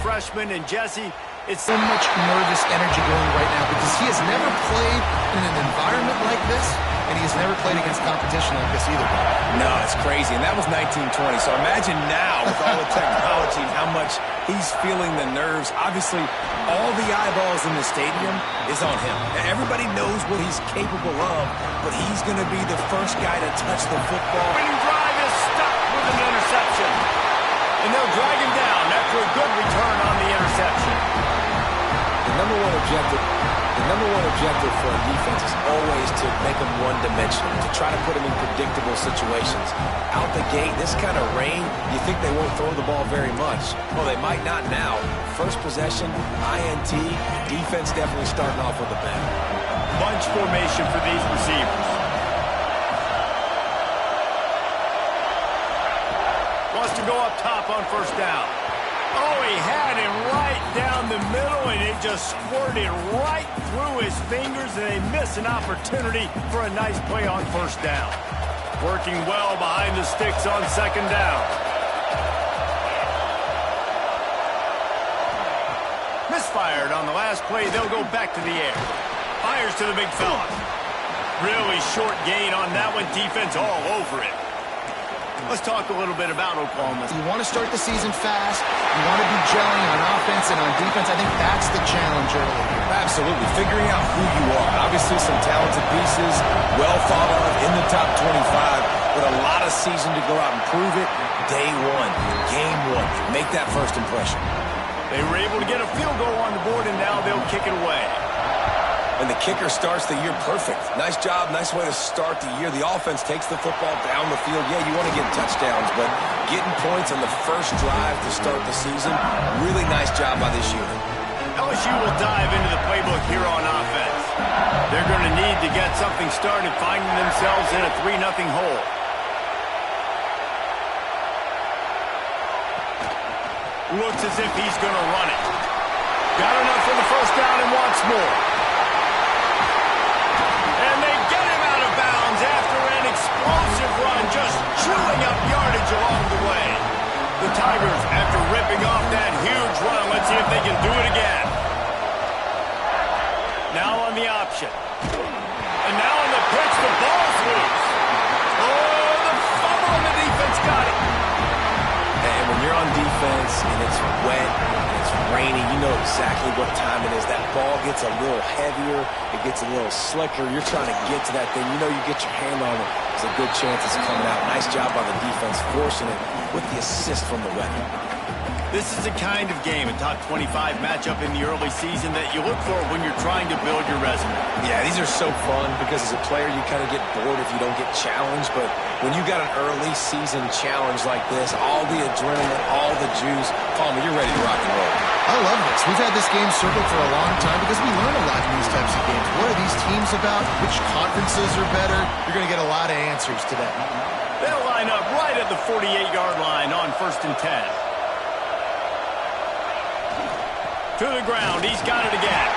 freshman, and Jesse, it's so much nervous energy going right now because he has never played in an environment like this, and he has never played against competition like this either. No, it's crazy, and that was 1920, so imagine now with all the technology and how much he's feeling the nerves. Obviously, all the eyeballs in the stadium is on him. Everybody knows what he's capable of, but he's going to be the first guy to touch the football. Winning drive is stopped with an interception, and they'll drag him down after a good return on the interception. The number one objective for a defense is always to make them one-dimensional, to try to put them in predictable situations. Out the gate, this kind of rain, you think they won't throw the ball very much. Well, they might not now. First possession, INT, defense definitely starting off with a bang. Bunch formation for these receivers. Wants to go up top on first down. Oh, he had him right down the middle, and it just squirted right through his fingers, and they miss an opportunity for a nice play on first down. Working well behind the sticks on second down. Misfired on the last play. They'll go back to the air. Fires to the big fella. Really short gain on that one. Defense all over it. Let's talk a little bit about Oklahoma. You want to start the season fast. You want to be gelling on offense and on defense. I think that's the challenge early. Absolutely. Figuring out who you are. Obviously, some talented pieces, well thought of in the top 25, but a lot of season to go out and prove it. Day one, game one. Make that first impression. They were able to get a field goal on the board, and now they'll kick it away. And the kicker starts the year perfect. Nice job, nice way to start the year. The offense takes the football down the field. Yeah, you want to get touchdowns, but getting points on the first drive to start the season, really nice job by this unit. LSU will dive into the playbook here on offense. They're going to need to get something started, finding themselves in a 3-0 hole. Looks as if he's going to run it. Got enough for the first down and wants more. And they get him out of bounds after an explosive run, just chewing up yardage along the way. The Tigers, after ripping off that huge run, let's see if they can do it again. Now on the option. And now on the pitch, the ball's loose. Oh, the fumble, and the defense got it. And when you're on defense and it's wet and it's rainy, you know exactly what time it is. That ball gets a little heavier. It gets a little slicker. You're trying to get to that thing. You know you get your hand on it. There's a good chance it's coming out. Nice job by the defense forcing it with the assist from the weather. This is the kind of game, a top 25 matchup in the early season that you look for when you're trying to build your resume. Yeah, these are so fun because as a player you kind of get bored if you don't get challenged, but when you got an early season challenge like this, all the adrenaline, all the juice, Palmer, you're ready to rock and roll. I love this. We've had this game circled for a long time because we learn a lot in these types of games. What are these teams about? Which conferences are better? You're going to get a lot of answers today. They'll line up right at the 48-yard line on 1st and 10. To the ground, he's got it again.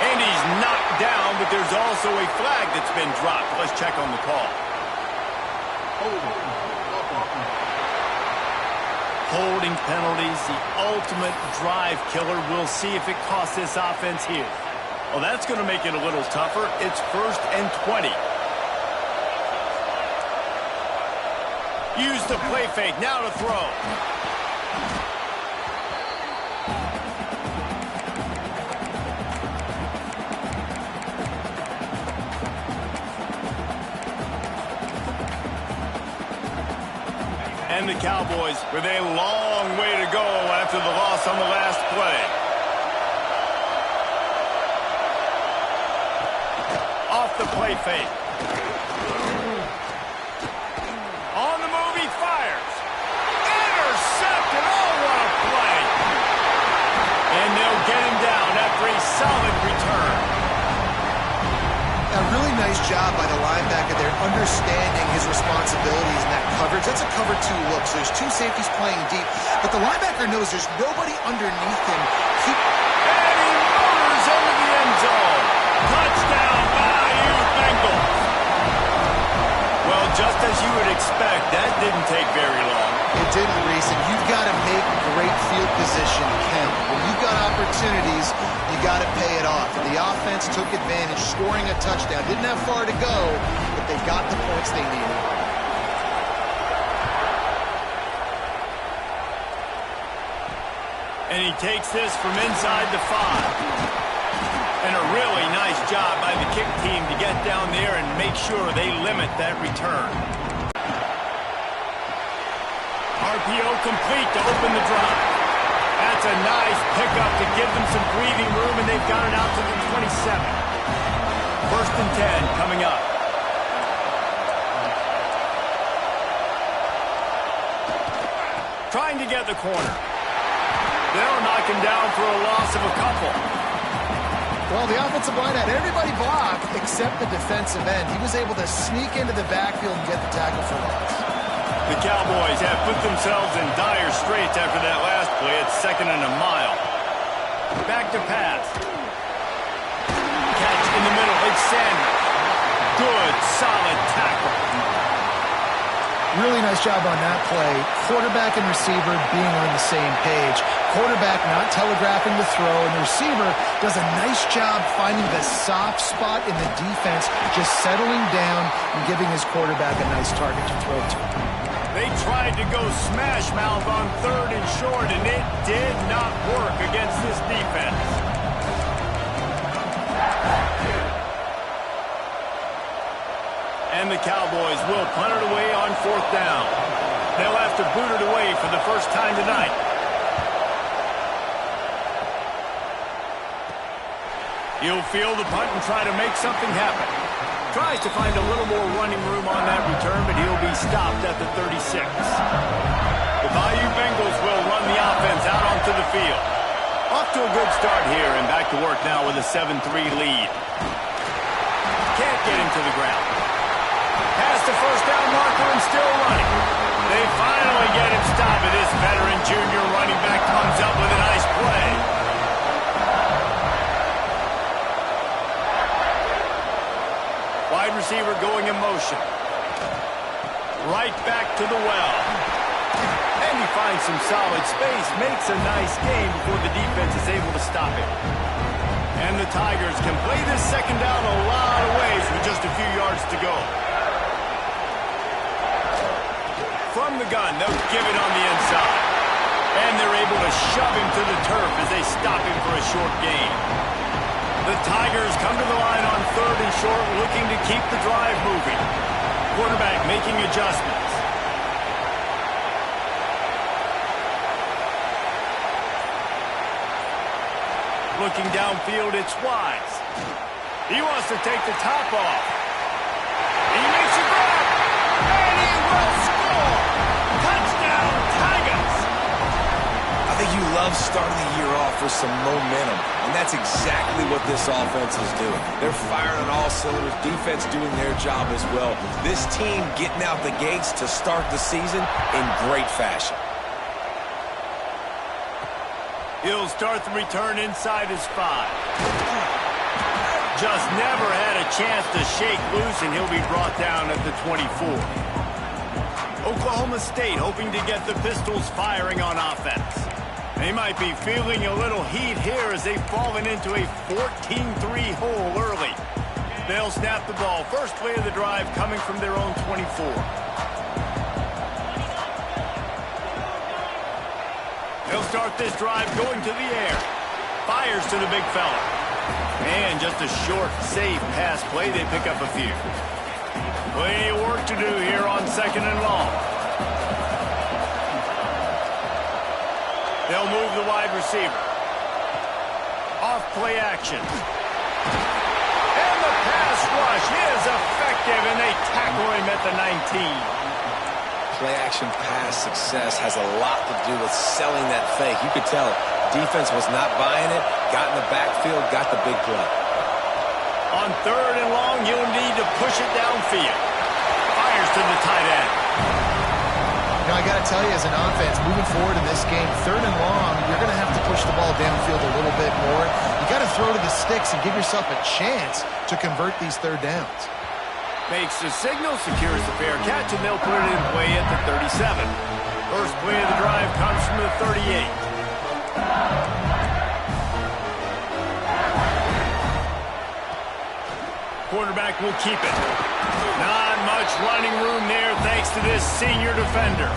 And he's knocked down, but there's also a flag that's been dropped. Let's check on the call. Holding penalties, the ultimate drive killer. We'll see if it costs this offense here. Well, that's going to make it a little tougher. It's 1st and 20. Use the play fake, now to throw. And the Cowboys with a long way to go after the loss on the last play. Off the play fake. On the move, he fires. Intercepted. Oh, what a play. And they'll get him down after a solid return. A really nice job by the linebacker there, understanding his responsibilities in that coverage. That's a cover 2 look, so there's 2 safeties playing deep. But the linebacker knows there's nobody underneath him. And he motors into the end zone. Touchdown, Bayou Bengals. Well, just as you would expect, that didn't take very long. It didn't, Reese, and you've got to make great field position count. got to pay it off. The offense took advantage, scoring a touchdown. Didn't have far to go, but they got the points they needed. And he takes this from inside the 5. And a really nice job by the kick team to get down there and make sure they limit that return. RPO complete to open the drive. That's a nice pickup to give them some breathing room, and they've got it out to the 27. 1st and 10 coming up. Trying to get the corner. They'll knock him down for a loss of a couple. Well, the offensive line had everybody blocked except the defensive end. He was able to sneak into the backfield and get the tackle for loss. The Cowboys have put themselves in dire straits after that last play. It's 2nd and a mile. Back to pass. Catch in the middle. It's Sanders. Good, solid tackle. Really nice job on that play. Quarterback and receiver being on the same page. Quarterback not telegraphing the throw, and the receiver does a nice job finding the soft spot in the defense, just settling down and giving his quarterback a nice target to throw to. They tried to go smash mouth on 3rd and short, and it did not work against this defense. And the Cowboys will punt it away on 4th down. They'll have to boot it away for the first time tonight. He'll field the punt and try to make something happen. Tries to find a little more running room on that return, but he'll be stopped at the 36. The Bayou Bengals will run the offense out onto the field. Off to a good start here, and back to work now with a 7-3 lead. Can't get him to the ground. Past the first down marker and still running. They finally get him stopped, and this veteran junior running back comes up with a nice play. Wide receiver going in motion. Right back to the well. And he finds some solid space, makes a nice game before the defense is able to stop him. And the Tigers can play this 2nd down a lot of ways with just a few yards to go. From the gun, they'll give it on the inside. And they're able to shove him to the turf as they stop him for a short gain. The Tigers come to the line on 3rd and short, looking to keep the drive moving. Quarterback making adjustments. Looking downfield, it's Wise. He wants to take the top off. He makes a grab, and he will score. Touchdown, Tigers. I think you love starting the year off with some momentum, and that's exactly what this offense is doing. They're firing on all cylinders, defense doing their job as well. This team getting out the gates to start the season in great fashion. He'll start the return inside his 5. Just never had a chance to shake loose, and he'll be brought down at the 24. Oklahoma State hoping to get the Pistols firing on offense. They might be feeling a little heat here as they've fallen into a 14-3 hole early. They'll snap the ball. First play of the drive coming from their own 24. They'll start this drive going to the air. Fires to the big fella. And just a short, safe pass play. They pick up a few. Plenty of work to do here on 2nd and long. They'll move the wide receiver. Off play action. And the pass rush is effective, and they tackle him at the 19. Play-action pass success has a lot to do with selling that fake. You could tell defense was not buying it, got in the backfield, got the big play. On 3rd and long, you'll need to push it downfield. Fires to the tight end. Now, I got to tell you, as an offense, moving forward in this game, 3rd and long, you're going to have to push the ball downfield a little bit more. You got to throw to the sticks and give yourself a chance to convert these 3rd downs. Makes the signal, secures the fair catch, and they'll put it in play at the 37. First play of the drive comes from the 38. Quarterback will keep it. Not much running room there thanks to this senior defender.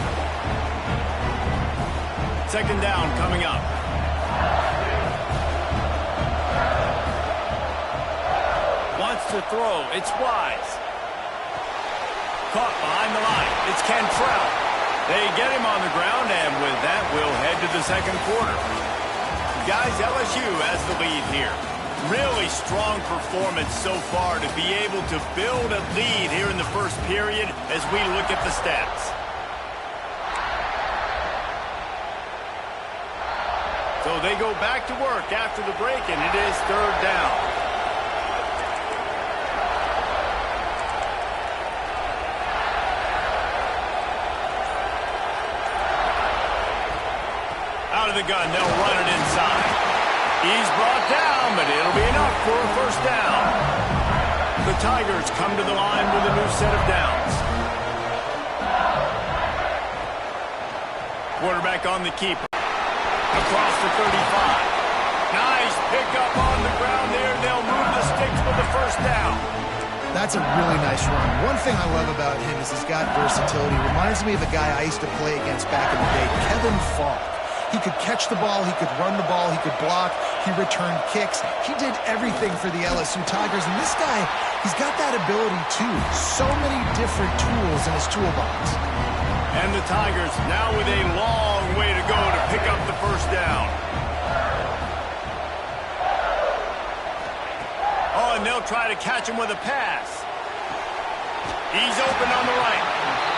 Second down coming up. Wants to throw. It's Wise. Caught behind the line. It's Cantrell. They get him on the ground, and with that, we'll head to the second quarter. Guys, LSU has the lead here. Really strong performance so far to be able to build a lead here in the first period as we look at the stats. So they go back to work after the break, and it is third down. Out of the gun, they'll run it inside. He's brought down, but it'll be enough for a first down. The Tigers come to the line with a new set of downs. Quarterback on the keeper. Across the 35. Nice pickup on the ground there. They'll move the sticks with the first down. That's a really nice run. One thing I love about him is he's got versatility. Reminds me of a guy I used to play against back in the day, Kevin Falk. He could catch the ball, he could run the ball, he could block, he returned kicks. He did everything for the LSU Tigers, and this guy, he's got that ability too. So many different tools in his toolbox. And the Tigers now with a long way to go to pick up the first down. Oh, and they'll try to catch him with a pass. He's open on the right.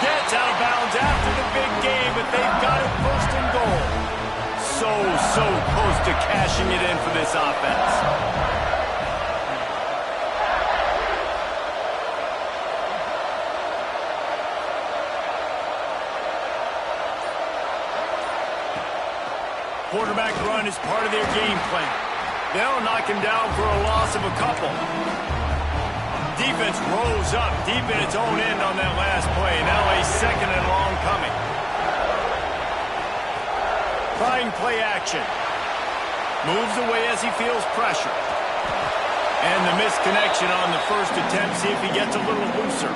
Gets out of bounds after the big game, but they've got it first and goal. So close to cashing it in for this offense. Quarterback run is part of their game plan. They'll knock him down for a loss of a couple. Defense rolls up deep in its own end on that last play. Now a second and long coming. Trying play action. Moves away as he feels pressure. And the misconnection on the first attempt. See if he gets a little looser.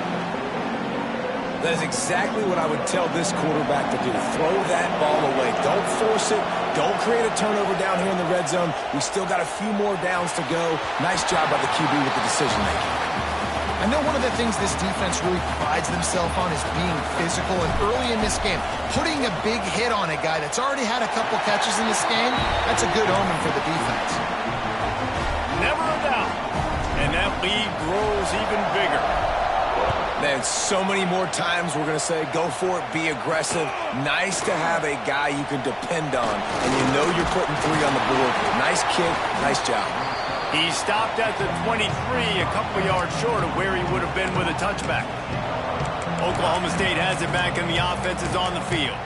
That is exactly what I would tell this quarterback to do. Throw that ball away. Don't force it. Don't create a turnover down here in the red zone. We still got a few more downs to go. Nice job by the QB with the decision-making. I know one of the things this defense really prides themselves on is being physical, and early in this game, putting a big hit on a guy that's already had a couple catches in this game, that's a good omen for the defense. Never a doubt. And that lead grows even bigger. Man, so many more times we're going to say, go for it, be aggressive. Nice to have a guy you can depend on, and you know you're putting 3 on the board. Nice kick, nice job. He stopped at the 23, a couple yards short of where he would have been with a touchback. Oklahoma State has it back, and the offense is on the field.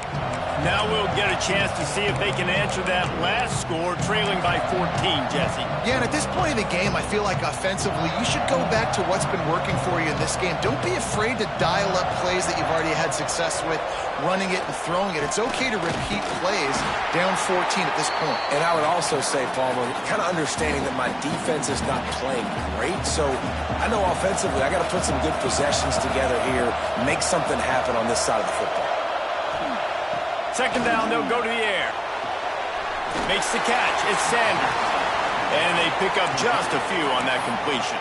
Now we'll get a chance to see if they can answer that last score, trailing by 14, Jesse. Yeah, and at this point in the game, I feel like offensively, you should go back to what's been working for you in this game. Don't be afraid to dial up plays that you've already had success with, running it and throwing it. It's okay to repeat plays down 14 at this point. And I would also say, Palmer, kind of understanding that my defense is not playing great, so I know offensively I got to put some good possessions together here, make something happen on this side of the football. Second down, they'll go to the air. Makes the catch. It's Sanders. And they pick up just a few on that completion.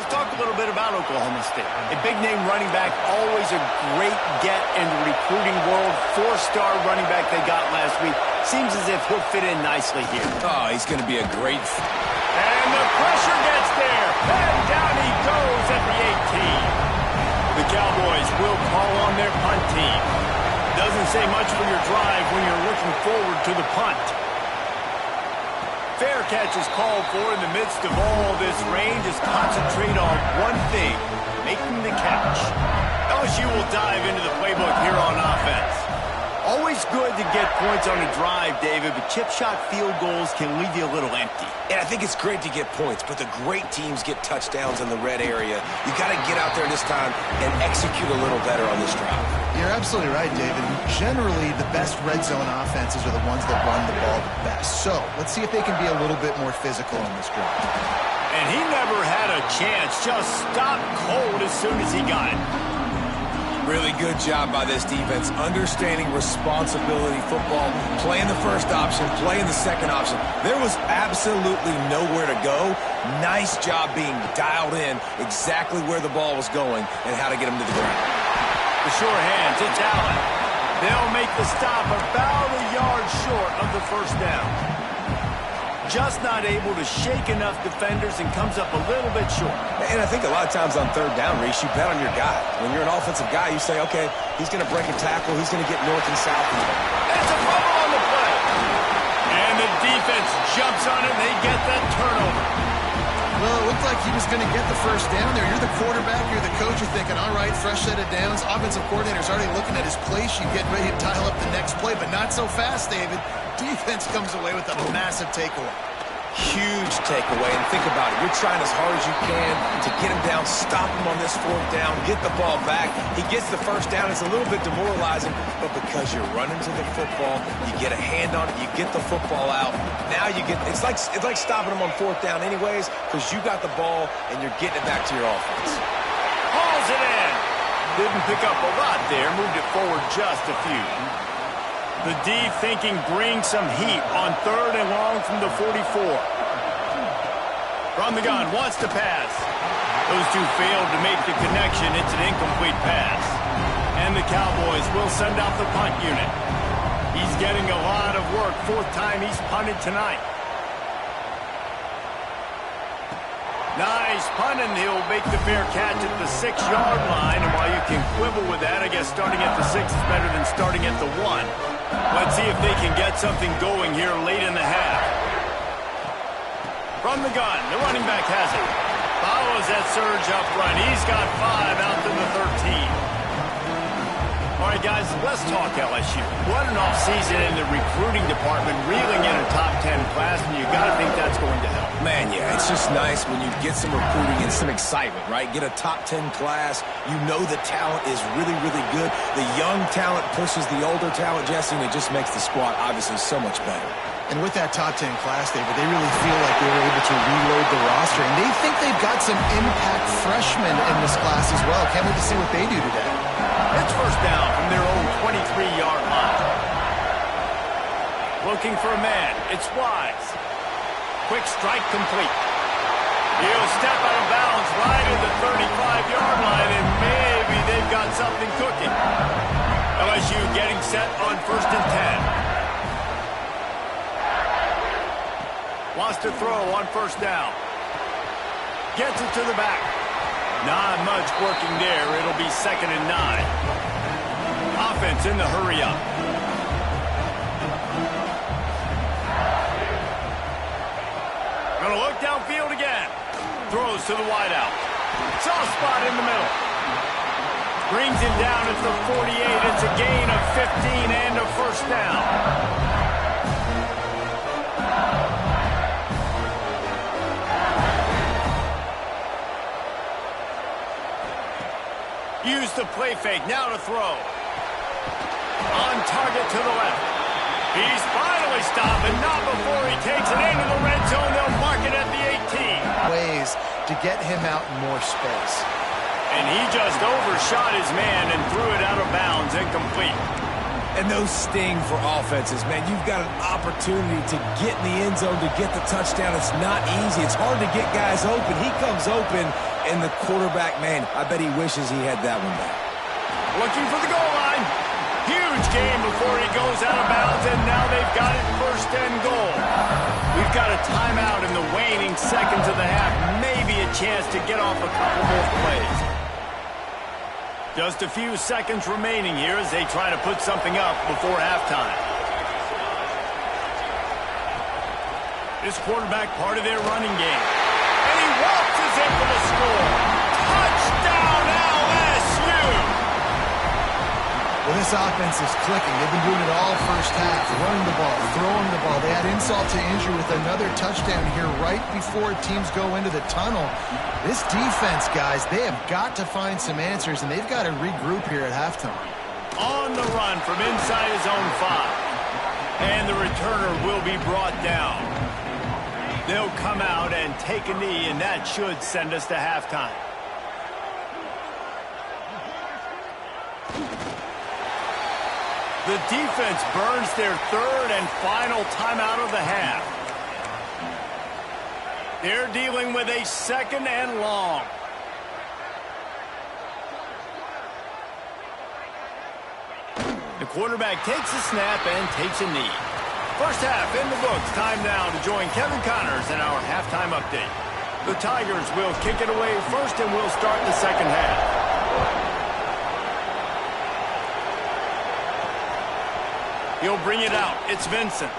Let's talk a little bit about Oklahoma State. A big-name running back, always a great get in the recruiting world. 4-star running back they got last week. Seems as if he'll fit in nicely here. Oh, he's going to be a great... And the pressure gets there. And down he goes at the 18. The Cowboys will call on their punt team. Doesn't say much for your drive when you're looking forward to the punt. Fair catch is called for in the midst of all this rain. Just concentrate on one thing, making the catch. LSU will dive into the playbook here on offense. Always good to get points on a drive, David, but chip shot field goals can leave you a little empty. And I think it's great to get points, but the great teams get touchdowns in the red area. You got to get out there this time and execute a little better on this drive. You're absolutely right, David. Generally, the best red zone offenses are the ones that run the ball the best. So let's see if they can be a little bit more physical on this drive. And he never had a chance. Just stopped cold as soon as he got it. Really good job by this defense, understanding responsibility football, playing the first option, playing the second option. There was absolutely nowhere to go. Nice job being dialed in exactly where the ball was going and how to get him to the ground. The sure hands, it's Allen. They'll make the stop about a yard short of the first down. Just not able to shake enough defenders and comes up a little bit short. And I think a lot of times on third down, Reese, you bet on your guy. When you're an offensive guy, you say, okay, he's going to break a tackle. He's going to get north and south. It's a fumble on the play. And the defense jumps on it, and they get that turnover. Well, it looked like he was going to get the first down there. You're the quarterback, you're the coach, you're thinking, all right, fresh set of downs. Offensive coordinator's already looking at his play sheet, getting ready to dial up the next play, but not so fast, David. Defense comes away with a massive takeaway. Huge takeaway, and think about it. You're trying as hard as you can to get him down, stop him on this fourth down, get the ball back. He gets the first down. It's a little bit demoralizing, but because you're running to the football, you get a hand on it, you get the football out. Now you get, it's like stopping him on fourth down anyways, because you got the ball and you're getting it back to your offense. Hauls it in. Didn't pick up a lot there, moved it forward just a few. The D thinking bring some heat on third and long from the 44. From the gun, wants to pass. Those two failed to make the connection. It's an incomplete pass. And the Cowboys will send out the punt unit. He's getting a lot of work. Fourth time he's punted tonight. Nice punt, and he'll make the fair catch at the 6-yard line. And while you can quibble with that, I guess starting at the 6 is better than starting at the 1. Let's see if they can get something going here late in the half. From the gun, the running back has it. Follows that surge up front. He's got 5 out to the 13. All right, guys, let's talk LSU. What an offseason in the recruiting department, reeling in a top 10 class, and you got to think that's going to help. Man, yeah, it's just nice when you get some recruiting and some excitement, right? Get a top 10 class. You know the talent is really, really good. The young talent pushes the older talent, Jesse, and it just makes the squad obviously so much better. And with that top 10 class, David, they really feel like they were able to reload the roster. And they think they've got some impact freshmen in this class as well. Can't wait to see what they do today. It's first down from their own 23-yard line. Looking for a man. It's Wise. Quick strike complete. He'll step out of bounds right at the 35-yard line, and maybe they've got something cooking. LSU getting set on first and 10. Wants to throw on first down. Gets it to the back. Not much working there. It'll be second and 9. Offense in the hurry up. Gonna look downfield again. Throws to the wideout. Soft spot in the middle. Brings him down at the 48. It's a gain of 15 and a first down. Use the play fake, now to throw. On target to the left. He's finally stopped, and not before he takes it into the red zone. They'll mark it at the 18. Ways to get him out in more space. And he just overshot his man and threw it out of bounds, incomplete. And those sting for offenses, man. You've got an opportunity to get in the end zone, to get the touchdown. It's not easy. It's hard to get guys open. He comes open, and the quarterback, man, I bet he wishes he had that one back. Looking for the goal line. Huge game before he goes out of bounds, and now they've got it first and goal. We've got a timeout in the waning seconds of the half. Maybe a chance to get off a couple more plays. Just a few seconds remaining here as they try to put something up before halftime. This quarterback part of their running game. And he waltzes in for the score. Touchdown, LSU! Well, this offense is clicking. They've been doing it all first half. Running the ball, throwing the ball. They had insult to injury with another touchdown here right before teams go into the tunnel. This defense, guys, they have got to find some answers, and they've got to regroup here at halftime. On the run from inside his own 5. And the returner will be brought down. They'll come out and take a knee, and that should send us to halftime. The defense burns their third and final timeout of the half. They're dealing with a second and long. The quarterback takes a snap and takes a knee. First half in the books. Time now to join Kevin Connors in our halftime update. The Tigers will kick it away first, and we'll start the second half. He'll bring it out. It's Vincent.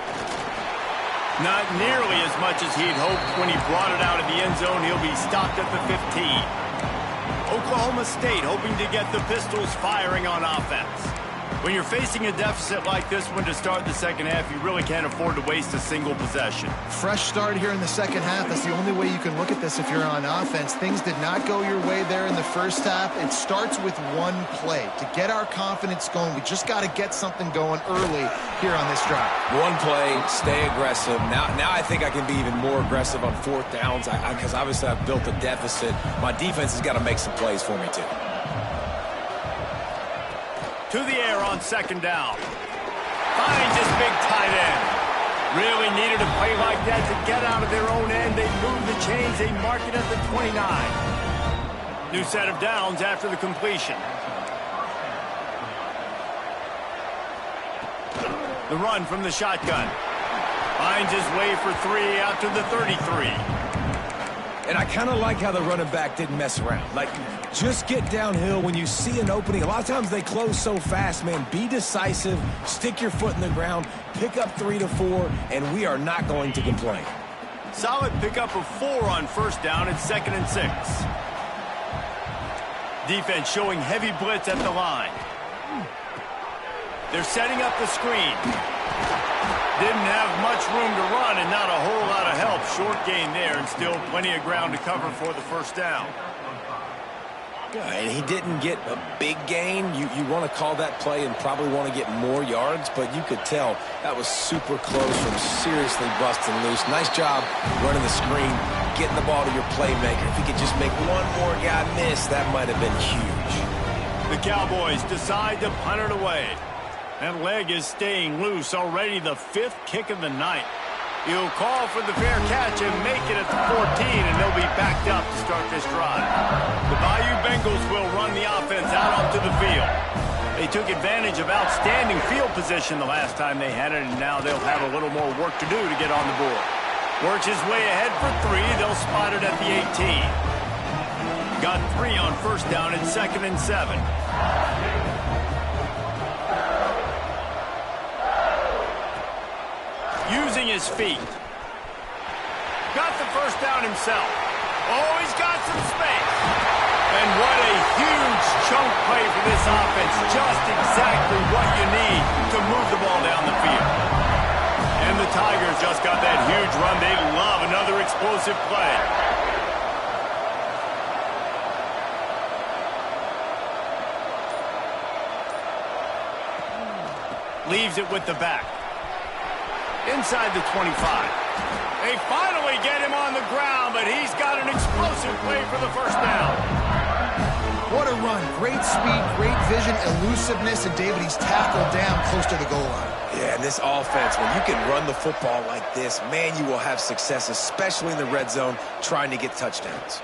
Not nearly as much as he'd hoped when he brought it out of the end zone. He'll be stopped at the 15. Oklahoma State hoping to get the Pistols firing on offense. When you're facing a deficit like this one to start the second half, you really can't afford to waste a single possession. Fresh start here in the second half. That's the only way you can look at this if you're on offense. Things did not go your way there in the first half. It starts with one play. To get our confidence going, we just got to get something going early here on this drive. One play, stay aggressive. Now I think I can be even more aggressive on fourth downs because obviously I've built a deficit. My defense has got to make some plays for me too. To the air on second down. Finds his big tight end. Really needed a play like that to get out of their own end. They move the chains. They mark it at the 29. New set of downs after the completion. The run from the shotgun. Finds his way for 3 out to the 33. And I kind of like how the running back didn't mess around. Like, just get downhill when you see an opening. A lot of times they close so fast, man. Be decisive, stick your foot in the ground, pick up 3 to 4, and we are not going to complain. Solid pickup of 4 on first down and 2nd and 6. Defense showing heavy blitz at the line. They're setting up the screen. Didn't have much room to run and not a whole lot of help. Short gain there and still plenty of ground to cover for the first down. And he didn't get a big gain. You want to call that play and probably want to get more yards, but you could tell that was super close from seriously busting loose. Nice job running the screen, getting the ball to your playmaker. If he could just make one more guy miss, that might have been huge. The Cowboys decide to punt it away. That leg is staying loose. Already the 5th kick of the night. He'll call for the fair catch and make it at the 14, and they'll be backed up to start this drive. The Bayou Bengals will run the offense out onto the field. They took advantage of outstanding field position the last time they had it, and now they'll have a little more work to do to get on the board. Works his way ahead for 3. They'll spot it at the 18. Got 3 on first down and 2nd and 7. Using his feet. Got the first down himself. Oh, he's got some space. And what a huge chunk play for this offense. Just exactly what you need to move the ball down the field. And the Tigers just got that huge run. They love another explosive play. Leaves it with the back. Inside the 25. They finally get him on the ground, but he's got an explosive play for the first down. What a run. Great speed, great vision, elusiveness, and David, he's tackled down close to the goal line. Yeah, and this offense, when you can run the football like this, man, you will have success, especially in the red zone, trying to get touchdowns.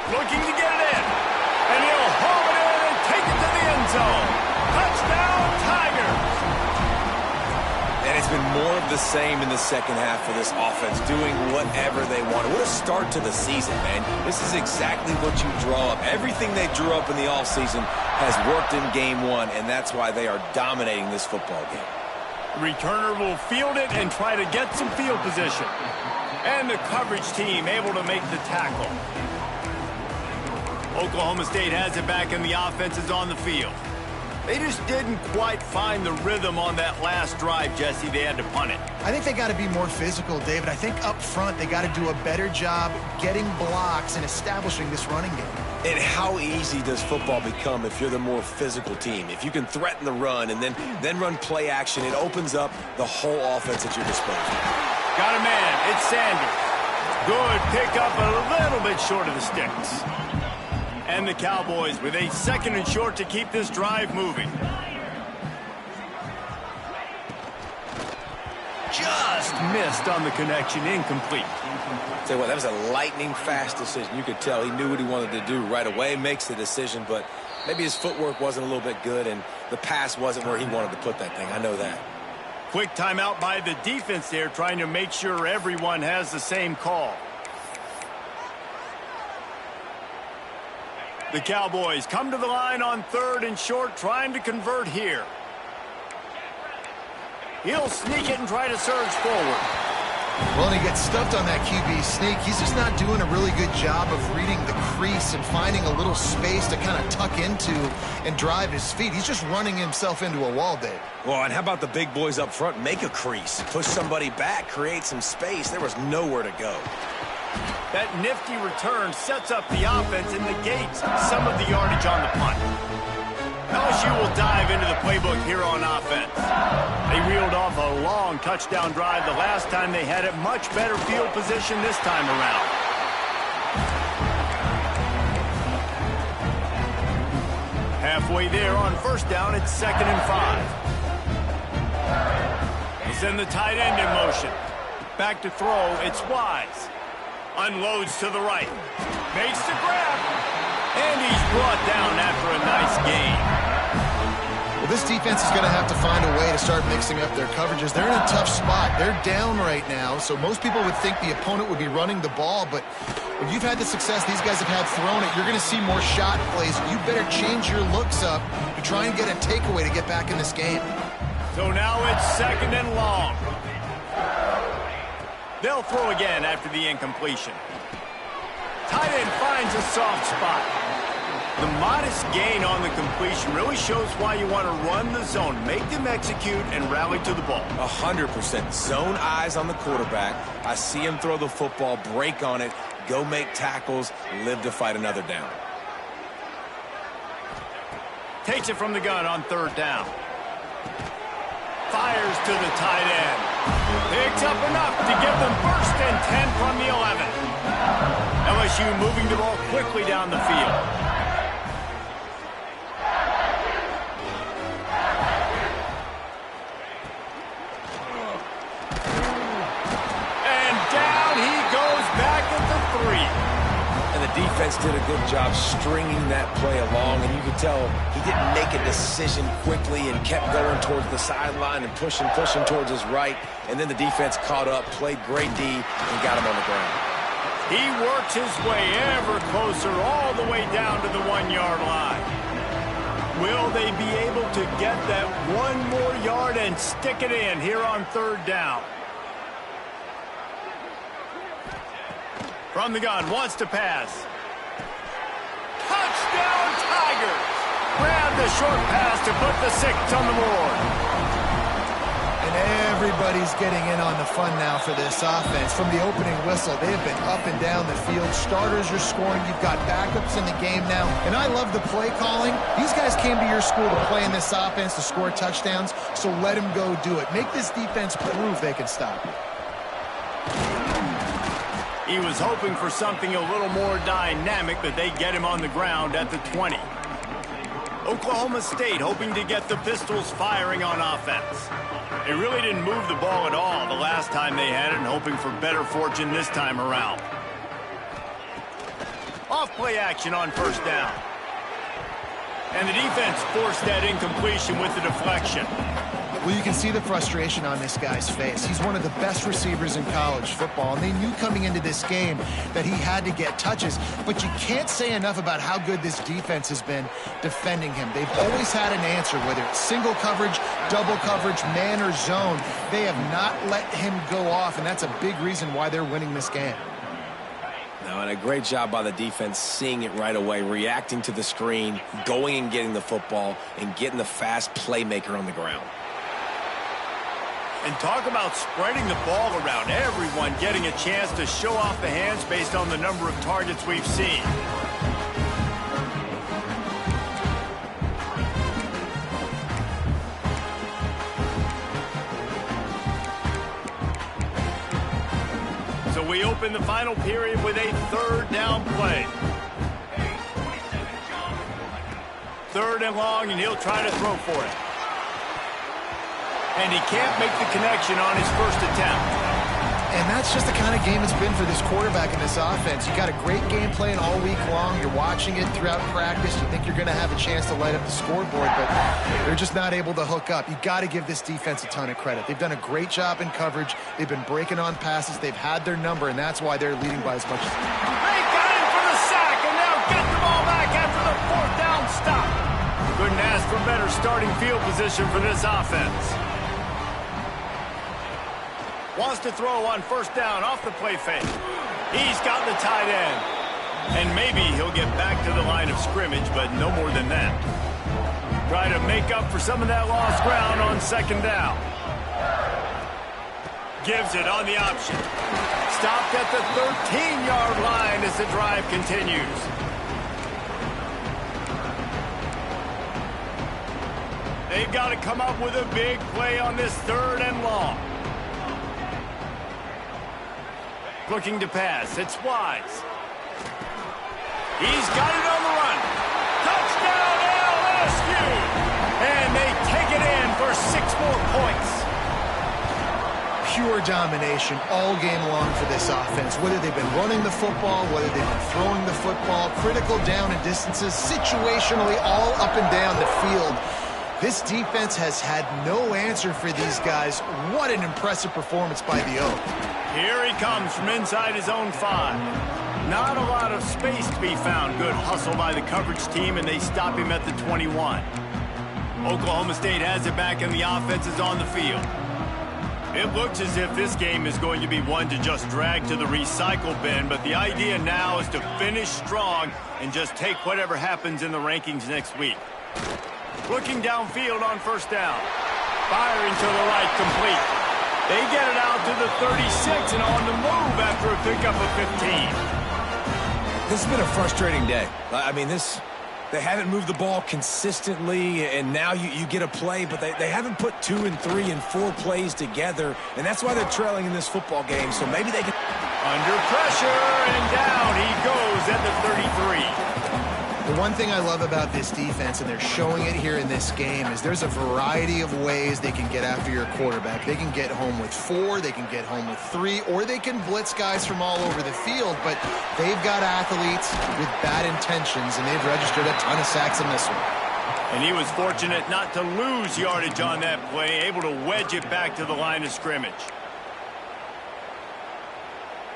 Looking to get it in. And he'll haul it in and take it to the end zone. Touchdown, Tigers. And it's been more of the same in the second half for this offense, doing whatever they want. What a start to the season, man. This is exactly what you draw up. Everything they drew up in the offseason has worked in game 1, and that's why they are dominating this football game. The returner will field it and try to get some field position. And the coverage team able to make the tackle. Oklahoma State has it back, and the offense is on the field. They just didn't quite find the rhythm on that last drive, Jesse. They had to punt it. I think they got to be more physical, David. I think up front they got to do a better job getting blocks and establishing this running game. And how easy does football become if you're the more physical team? If you can threaten the run and then run play action, it opens up the whole offense at your disposal. Got a man It's Sanders. Good pickup, a little bit short of the sticks. And the Cowboys with a 2nd and short to keep this drive moving. Just missed on the connection, incomplete. Tell you what, that was a lightning-fast decision. You could tell he knew what he wanted to do right away, makes the decision, but maybe his footwork wasn't a little bit good, and the pass wasn't where he wanted to put that thing. I know that. Quick timeout by the defense there, trying to make sure everyone has the same call. The Cowboys come to the line on 3rd and short, trying to convert here. He'll sneak it and try to surge forward. Well, and he gets stuffed on that QB sneak. He's just not doing a really good job of reading the crease and finding a little space to kind of tuck into and drive his feet. He's just running himself into a wall, Dave. Well, and how about the big boys up front? Make a crease, push somebody back, create some space. There was nowhere to go. That nifty return sets up the offense and negates some of the yardage on the punt. LSU will dive into the playbook here on offense. They reeled off a long touchdown drive the last time they had it. Much better field position this time around. Halfway there on 1st down, it's 2nd and 5. They send the tight end in motion. Back to throw, it's Wise. Unloads to the right. Makes the grab. And he's brought down after a nice gain. Well, this defense is going to have to find a way to start mixing up their coverages. They're in a tough spot. They're down right now, so most people would think the opponent would be running the ball, but when you've had the success these guys have had throwing it, you're going to see more shot plays. You better change your looks up to try and get a takeaway to get back in this game. So now it's 2nd and long. They'll throw again after the incompletion. Tight end finds a soft spot. The modest gain on the completion really shows why you want to run the zone, make them execute, and rally to the ball. 100%. Zone eyes on the quarterback. I see him throw the football, break on it, go make tackles, live to fight another down. Takes it from the gun on 3rd down. Fires to the tight end. Picks up enough to give them 1st and 10 from the 11. LSU moving the ball quickly down the field. Defense did a good job stringing that play along, and you could tell he didn't make a decision quickly and kept going towards the sideline and pushing towards his right, and then the defense caught up, played great D, and got him on the ground. He works his way ever closer all the way down to the 1-yard line. Will they be able to get that 1 more yard and stick it in here on 3rd down? From the gun, wants to pass. Touchdown, Tigers! Grab the short pass to put the 6 on the board. And everybody's getting in on the fun now for this offense. From the opening whistle, they have been up and down the field. Starters are scoring. You've got backups in the game now. And I love the play calling. These guys came to your school to play in this offense to score touchdowns, so let them go do it. Make this defense prove they can stop you. He was hoping for something a little more dynamic, but they get him on the ground at the 20. Oklahoma State hoping to get the Pistols firing on offense. They really didn't move the ball at all the last time they had it, and hoping for better fortune this time around. Off play action on 1st down. And the defense forced that incompletion with the deflection. Well, you can see the frustration on this guy's face. He's one of the best receivers in college football, and they knew coming into this game that he had to get touches, but you can't say enough about how good this defense has been defending him. They've always had an answer, whether it's single coverage, double coverage, man or zone. They have not let him go off, and that's a big reason why they're winning this game. No, and a great job by the defense seeing it right away, reacting to the screen, going and getting the football, and getting the fast playmaker on the ground. And talk about spreading the ball around. Everyone getting a chance to show off the hands based on the number of targets we've seen. So we open the final period with a third down play. Third and long, and he'll try to throw for it. And he can't make the connection on his first attempt. And that's just the kind of game it's been for this quarterback in this offense. You got a great game plan all week long. You're watching it throughout practice. You think you're going to have a chance to light up the scoreboard, but they're just not able to hook up. You got to give this defense a ton of credit. They've done a great job in coverage. They've been breaking on passes. They've had their number, and that's why they're leading by as much as They got him for the sack, and now get the ball back after the fourth down stop. Couldn't ask for better starting field position for this offense. Wants to throw on first down off the play fake. He's got the tight end. And maybe he'll get back to the line of scrimmage, but no more than that. Try to make up for some of that lost ground on second down. Gives it on the option. Stopped at the 13-yard line as the drive continues. They've got to come up with a big play on this third and long. Looking to pass. It's Wise. He's got it on the run. Touchdown, LSU! And they take it in for 6 more points. pure domination all game long for this offense. Whether they've been running the football, whether they've been throwing the football, critical down and distances, situationally all up and down the field. This defense has had no answer for these guys. What an impressive performance by the Oak. Here he comes from inside his own 5. Not a lot of space to be found. Good hustle by the coverage team, and they stop him at the 21. Oklahoma State has it back, and the offense is on the field. It looks as if this game is going to be one to just drag to the recycle bin, but the idea now is to finish strong and just take whatever happens in the rankings next week. Looking downfield on first down. Firing to the right, complete. They get it out to the 36 and on the move after a pickup of 15. This has been a frustrating day. I mean, they haven't moved the ball consistently, and now you get a play, but they haven't put 2 and 3 and 4 plays together, and that's why they're trailing in this football game, so maybe they can... Under pressure, and down he goes at the 33. The one thing I love about this defense, and they're showing it here in this game, is there's a variety of ways they can get after your quarterback. They can get home with 4, they can get home with 3, or they can blitz guys from all over the field, but they've got athletes with bad intentions, and they've registered a ton of sacks in this one. And he was fortunate not to lose yardage on that play, able to wedge it back to the line of scrimmage.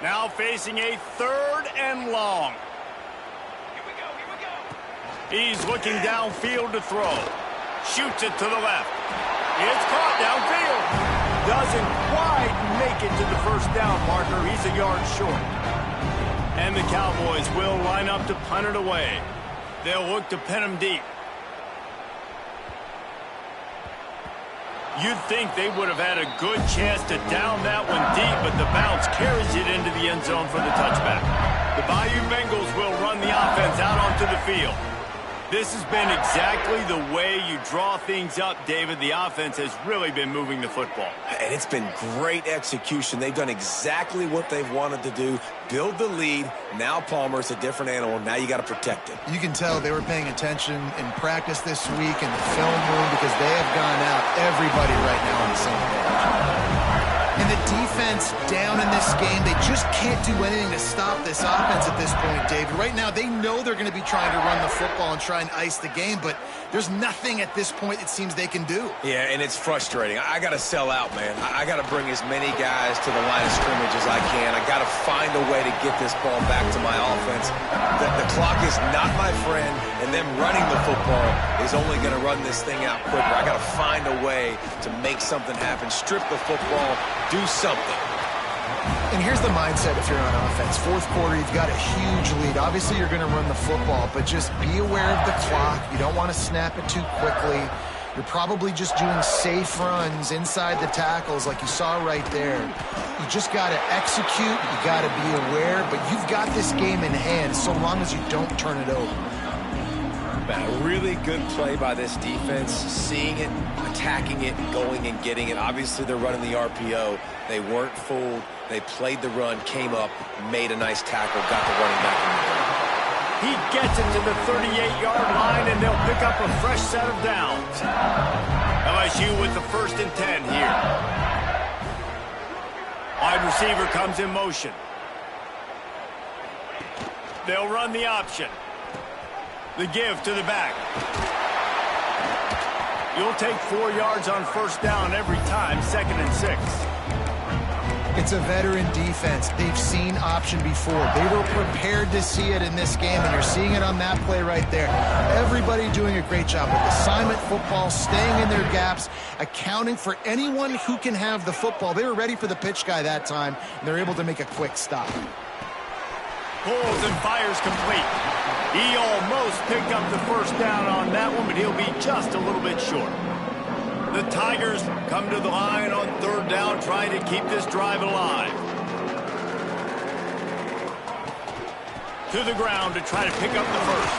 Now facing a 3rd and long. He's looking downfield to throw. Shoots it to the left. It's caught downfield. Doesn't quite make it to the first down marker. He's a yard short. And the Cowboys will line up to punt it away. They'll look to pin him deep. You'd think they would have had a good chance to down that one deep, but the bounce carries it into the end zone for the touchback. The Bayou Bengals will run the offense out onto the field. This has been exactly the way you draw things up, David. The offense has really been moving the football. And it's been great execution. They've done exactly what they've wanted to do. Build the lead. Now Palmer's a different animal. Now you got to protect it. You can tell they were paying attention in practice this week in the film room because they have gone out, everybody right now on the same page. And the defense down in this game, they just can't do anything to stop this offense at this point, David. Right now, they know they're going to be trying to run the football and try and ice the game, but there's nothing at this point it seems they can do. Yeah, and it's frustrating. I got to sell out, man. I got to bring as many guys to the line of scrimmage as I can. I got to find a way to get this ball back to my offense. The clock is not my friend, and them running the football is only going to run this thing out quicker. I got to find a way to make something happen, strip the football, do something. And here's the mindset if you're on offense. 4th quarter, you've got a huge lead. Obviously, you're going to run the football, but just be aware of the clock. You don't want to snap it too quickly. You're probably just doing safe runs inside the tackles like you saw right there. You just got to execute. You got to be aware, but you've got this game in hand so long as you don't turn it over. A really good play by this defense, seeing it, attacking it, going and getting it. Obviously, they're running the RPO. They weren't fooled. They played the run, came up, made a nice tackle, got the running back in the game. He gets it to the 38-yard line, and they'll pick up a fresh set of downs. LSU with the 1st and 10 here. Wide receiver comes in motion. They'll run the option. The give to the back. You'll take 4 yards on 1st down every time, 2nd and 6. It's a veteran defense. They've seen option before. They were prepared to see it in this game, and you're seeing it on that play right there. Everybody doing a great job with assignment football, staying in their gaps, accounting for anyone who can have the football. They were ready for the pitch guy that time, and they're able to make a quick stop. Pulls and fires complete. He almost picked up the 1st down on that one, but he'll be just a little bit short. The Tigers come to the line on 3rd down, trying to keep this drive alive. To the ground to try to pick up the 1st.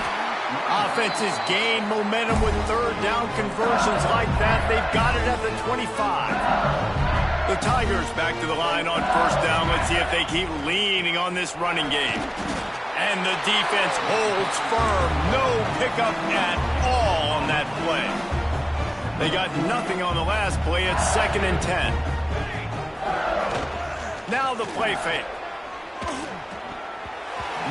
Offenses gain momentum with 3rd down conversions like that. They've got it at the 25. The Tigers back to the line on 1st down. Let's see if they keep leaning on this running game. And the defense holds firm. No pickup at all on that play. They got nothing on the last play. It's 2nd and 10. Now the play fake.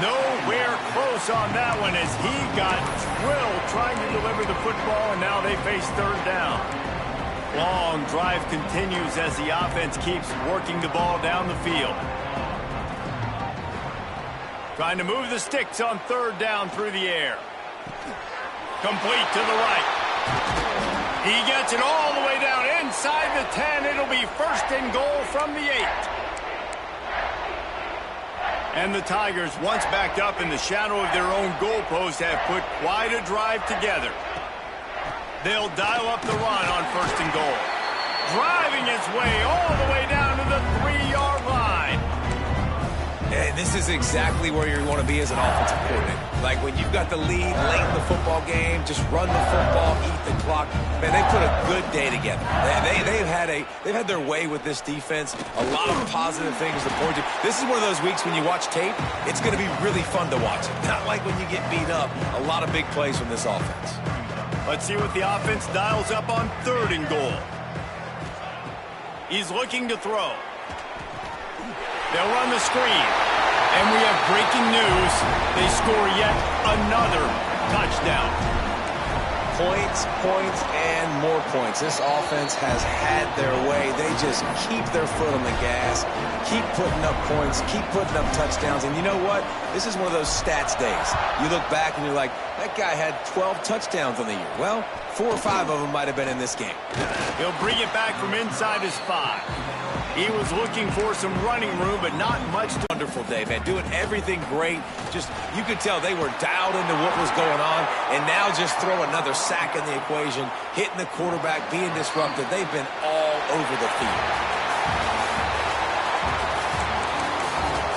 Nowhere close on that one as he got drilled trying to deliver the football, and now they face 3rd down. Long drive continues as the offense keeps working the ball down the field. Trying to move the sticks on 3rd down through the air. Complete to the right. He gets it all the way down inside the 10. It'll be 1st and goal from the 8. And the Tigers, once backed up in the shadow of their own goalpost, have put quite a drive together. They'll dial up the run on 1st and goal. Driving its way all the way down to the 3-yard line. And this is exactly where you want to be as an offensive coordinator. Like when you've got the lead late in the football game, just run the football, eat the clock. Man, they put a good day together. They've had their way with this defense. A lot of positive things to point to. This is one of those weeks when you watch tape, it's going to be really fun to watch it. Not like when you get beat up. A lot of big plays from this offense. Let's see what the offense dials up on 3rd and goal. He's looking to throw. They'll run the screen. And we have breaking news. They score yet another touchdown. Points, points, and more points. This offense has had their way. They just keep their foot on the gas, keep putting up points, keep putting up touchdowns. And you know what? This is one of those stats days. You look back and you're like, that guy had 12 touchdowns on the year. Well, 4 or 5 of them might have been in this game. He'll bring it back from inside his 5. He was looking for some running room, but not much. Wonderful day, man. Doing everything great. Just, you could tell they were dialed into what was going on. And now just throw another sack in the equation, hitting the quarterback, being disruptive. They've been all over the field.